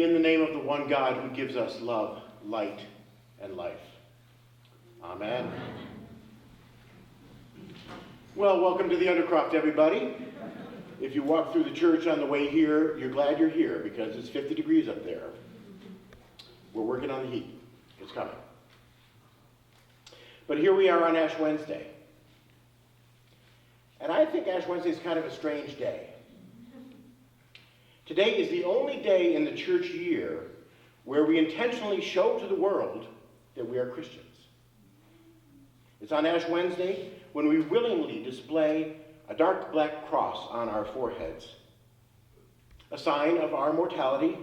In the name of the one God who gives us love, light, and life. Amen. Well, welcome to the Undercroft, everybody. If you walk through the church on the way here, you're glad you're here because it's 50 degrees up there. We're working on the heat. It's coming. But here we are on Ash Wednesday. And I think Ash Wednesday is kind of a strange day. Today is the only day in the church year where we intentionally show to the world that we are Christians. It's on Ash Wednesday when we willingly display a dark black cross on our foreheads, a sign of our mortality,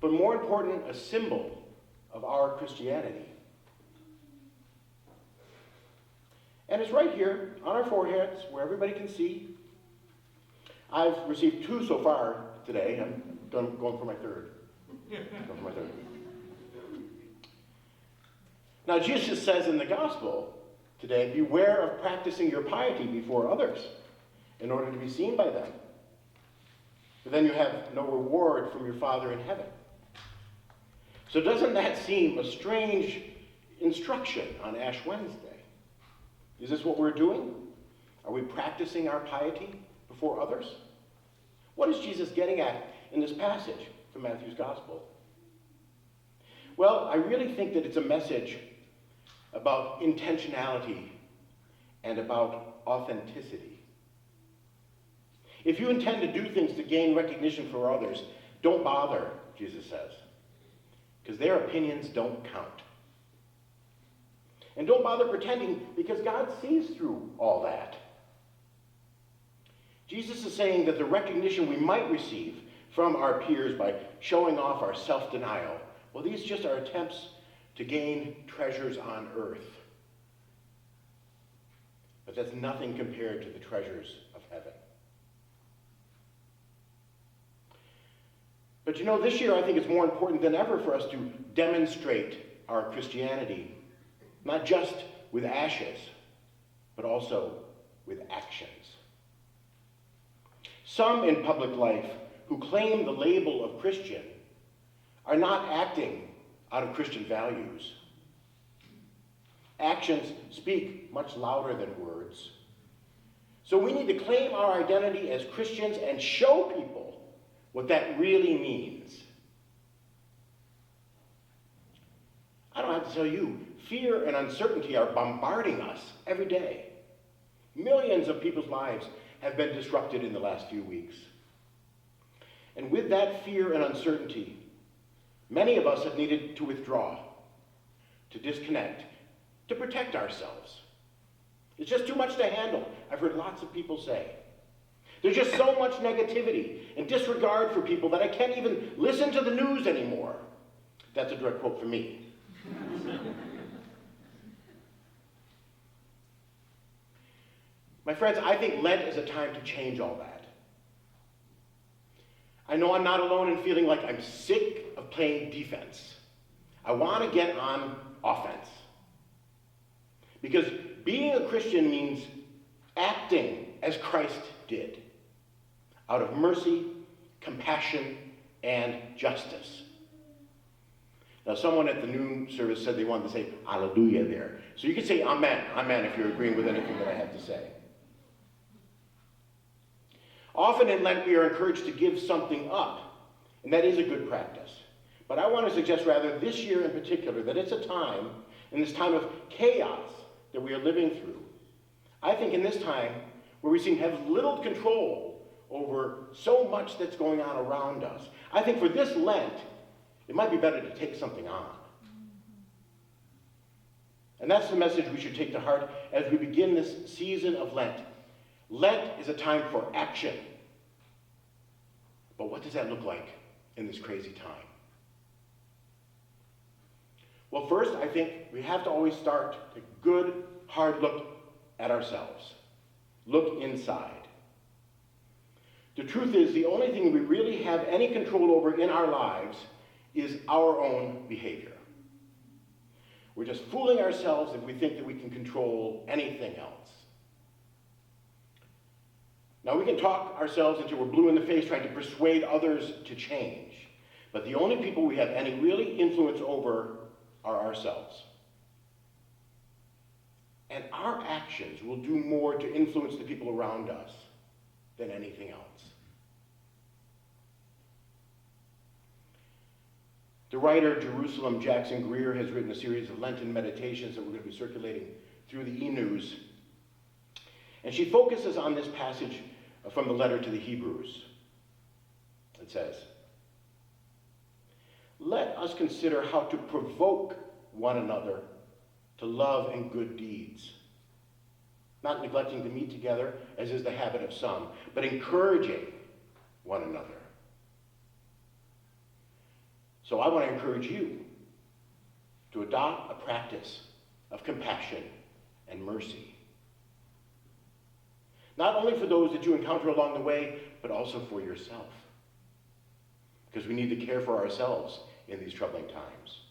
but more important, a symbol of our Christianity. And it's right here on our foreheads where everybody can see. I've received 2 so far today. I'm going for my third. Now, Jesus says in the gospel today, beware of practicing your piety before others in order to be seen by them. But then you have no reward from your Father in heaven. So doesn't that seem a strange instruction on Ash Wednesday? Is this what we're doing? Are we practicing our piety before others? What is Jesus getting at in this passage from Matthew's Gospel? Well, I really think that it's a message about intentionality and about authenticity. If you intend to do things to gain recognition for others, don't bother, Jesus says, because their opinions don't count. And don't bother pretending because God sees through all that. Jesus is saying that the recognition we might receive from our peers by showing off our self-denial, well, these just are attempts to gain treasures on earth. But that's nothing compared to the treasures of heaven. But you know, this year I think it's more important than ever for us to demonstrate our Christianity, not just with ashes, but also with actions. Some in public life who claim the label of Christian are not acting out of Christian values. Actions speak much louder than words. So we need to claim our identity as Christians and show people what that really means. I don't have to tell you, fear and uncertainty are bombarding us every day. Millions of people's lives have been disrupted in the last few weeks. And with that fear and uncertainty, many of us have needed to withdraw, to disconnect, to protect ourselves. It's just too much to handle, I've heard lots of people say. There's just so much negativity and disregard for people that I can't even listen to the news anymore. That's a direct quote from me. My friends, I think Lent is a time to change all that. I know I'm not alone in feeling like I'm sick of playing defense. I want to get on offense. Because being a Christian means acting as Christ did, out of mercy, compassion, and justice. Now, someone at the noon service said they wanted to say Alleluia there. So you can say Amen, Amen, if you're agreeing with anything that I have to say. Often in Lent, we are encouraged to give something up, and that is a good practice. But I want to suggest rather this year in particular that it's a time, in this time of chaos that we are living through, I think in this time where we seem to have little control over so much that's going on around us, I think for this Lent, it might be better to take something on. And that's the message we should take to heart as we begin this season of Lent. Lent is a time for action. But what does that look like in this crazy time? Well, first, I think we have to always start a good, hard look at ourselves. Look inside. The truth is, the only thing we really have any control over in our lives is our own behavior. We're just fooling ourselves if we think that we can control anything else. Now, we can talk ourselves until we're blue in the face trying to persuade others to change. But the only people we have any really influence over are ourselves. And our actions will do more to influence the people around us than anything else. The writer Jerusalem Jackson Greer has written a series of Lenten meditations that we're going to be circulating through the e-news. And she focuses on this passage from the letter to the Hebrews. It says, "Let us consider how to provoke one another to love and good deeds, not neglecting to meet together, as is the habit of some, but encouraging one another." So I want to encourage you to adopt a practice of compassion and mercy. Not only for those that you encounter along the way, but also for yourself. Because we need to care for ourselves in these troubling times.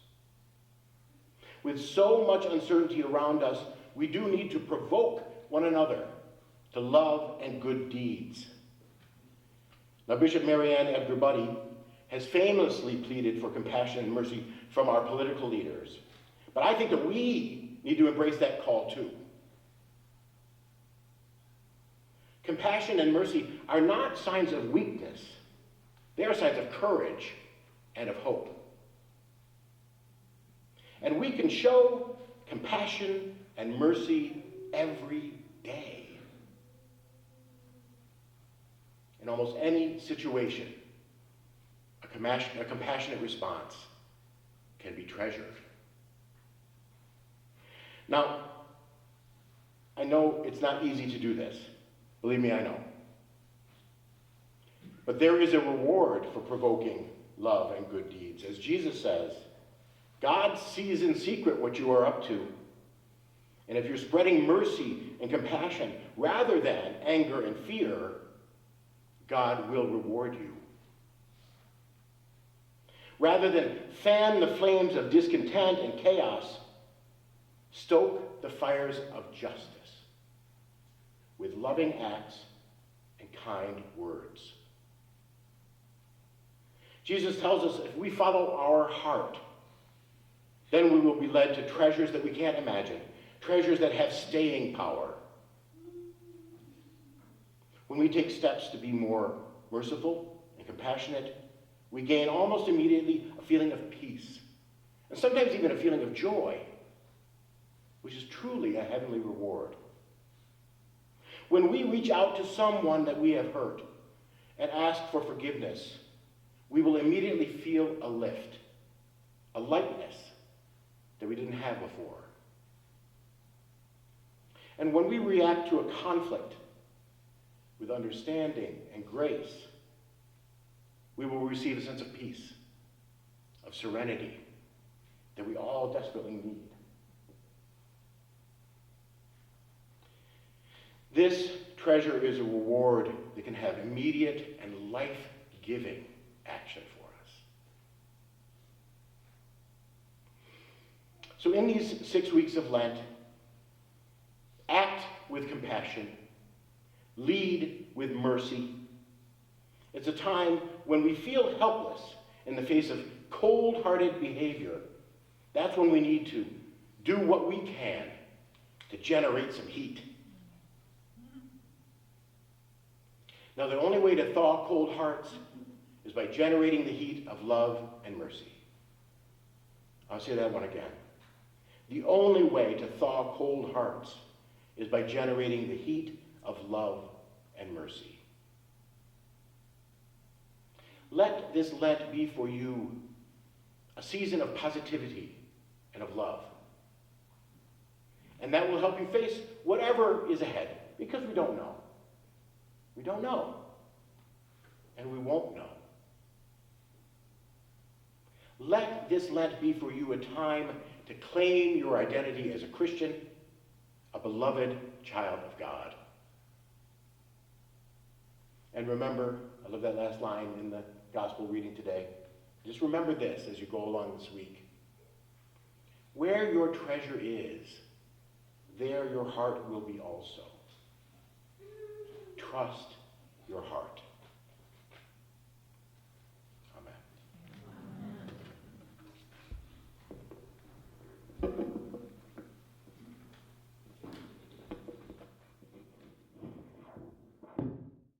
With so much uncertainty around us, we do need to provoke one another to love and good deeds. Now, Bishop Marianne Edgar Buddy has famously pleaded for compassion and mercy from our political leaders. But I think that we need to embrace that call too. Compassion and mercy are not signs of weakness. They are signs of courage and of hope. And we can show compassion and mercy every day. In almost any situation, a compassionate response can be treasured. Now, I know it's not easy to do this. Believe me, I know. But there is a reward for provoking love and good deeds. As Jesus says, God sees in secret what you are up to. And if you're spreading mercy and compassion rather than anger and fear, God will reward you. Rather than fan the flames of discontent and chaos, stoke the fires of justice with loving acts and kind words. Jesus tells us if we follow our heart, then we will be led to treasures that we can't imagine, treasures that have staying power. When we take steps to be more merciful and compassionate, we gain almost immediately a feeling of peace, and sometimes even a feeling of joy, which is truly a heavenly reward. When we reach out to someone that we have hurt and ask for forgiveness, we will immediately feel a lift, a lightness that we didn't have before. And when we react to a conflict with understanding and grace, we will receive a sense of peace, of serenity that we all desperately need. This treasure is a reward that can have immediate and life-giving action for us. So in these 6 weeks of Lent, act with compassion, lead with mercy. It's a time when we feel helpless in the face of cold-hearted behavior. That's when we need to do what we can to generate some heat. Now, the only way to thaw cold hearts is by generating the heat of love and mercy. I'll say that one again. The only way to thaw cold hearts is by generating the heat of love and mercy. Let this Lent be for you a season of positivity and of love. And that will help you face whatever is ahead, because we don't know. We don't know. And we won't know. Let this Lent be for you a time to claim your identity as a Christian, a beloved child of God. And remember, I love that last line in the gospel reading today. Just remember this as you go along this week. Where your treasure is, there your heart will be also. Trust your heart.